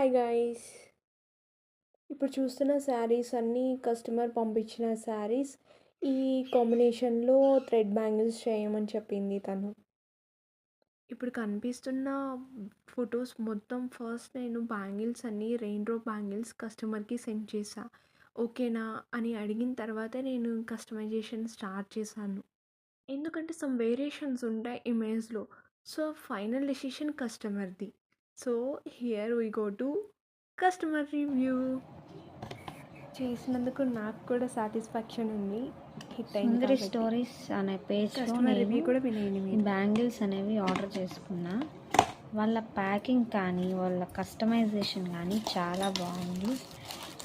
Hi guys! ఇప్పుడు చూస్తున్న శారీస్ అన్నీ కస్టమర్ పంపించిన శారీస్. ఈ కాంబినేషన్‌లో థ్రెడ్ బ్యాంగిల్స్ చేయమని చెప్పింది తను. ఇప్పుడు కనిపిస్తున్న ఫోటోస్ మొత్తం ఫస్ట్ నేను బ్యాంగిల్స్ అన్నీ రెయిన్ డ్రాప్ బ్యాంగిల్స్ కస్టమర్‌కి సెండ్ చేశా. ఓకేనా అని అడిగిన తర్వాతే నేను కస్టమైజేషన్ స్టార్ట్ చేశాను. ఎందుకంటే సమ్ వేరియేషన్స్ ఉంటాయి ఇమేజ్‌లో. సో, ఫైనల్ డెసిషన్ కస్టమర్‌ది. So, here we go to customer review. చేసినందుకు నాకు కూడా సాటిస్ఫాక్షన్ ఉంది. హిట్ అయింది సుందరి కాబట్టి. స్టోరీస్ అనే పేజ్లో కస్టమర్ రివ్యూ నేను కూడా వినేయండి ఈ మీరు. బ్యాంగిల్స్ అనేవి ఆర్డర్ చేసుకున్నా. వాళ్ళ ప్యాకింగ్ కానీ వాళ్ళ కస్టమైజేషన్ కానీ చాలా బాగుంది.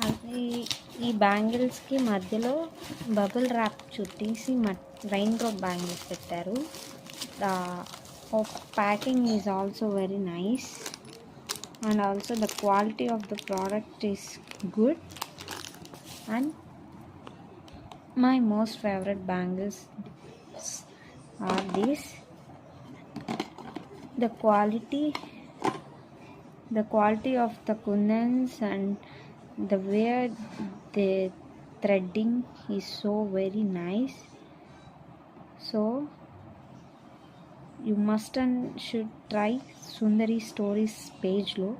అది ఈ బ్యాంగిల్స్కి మధ్యలో బబుల్ ర్యాప్ చుట్టేసి రెయిన్ డ్రాప్ బ్యాంగిల్స్ పెట్టారు. Packing is also very nice and also the quality of the product is good. And my most favorite bangles are these. The quality of the kundans and the way the threading is so very nice. So you must and should try Sundari Stories పేజ్లో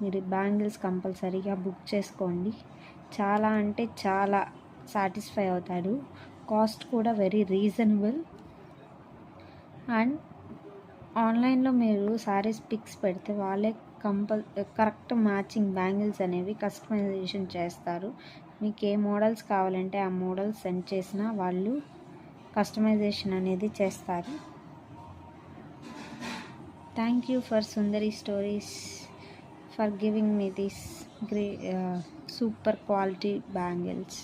మీరు bangles కంపల్సరీగా book చేసుకోండి. చాలా అంటే చాలా satisfy అవుతాడు. Cost కూడా very reasonable. And ఆన్లైన్లో మీరు శారీస్ పిక్స్ పెడితే వాళ్ళే కరెక్ట్ మ్యాచింగ్ బ్యాంగిల్స్ అనేవి కస్టమైజేషన్ చేస్తారు. మీకు ఏ మోడల్స్ కావాలంటే ఆ మోడల్స్ సెండ్ చేసినా వాళ్ళు కస్టమైజేషన్ అనేది చేస్తారు. Thank you for Sundari stories for giving me this great super quality bangles.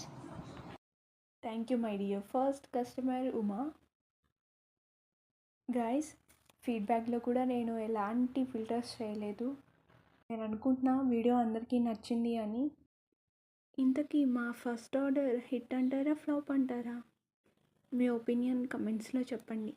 Thank you my dear first customer Uma. Guys, ఫీడ్బ్యాక్లో కూడా నేను ఎలాంటి ఫిల్టర్స్ చేయలేదు. నేను అనుకుంటున్నా వీడియో అందరికీ నచ్చింది అని. ఇంతకీ మా ఫస్ట్ ఆర్డర్ హిట్ అంటారా ఫ్లాప్ అంటారా? మీ ఒపీనియన్ కమెంట్స్లో చెప్పండి.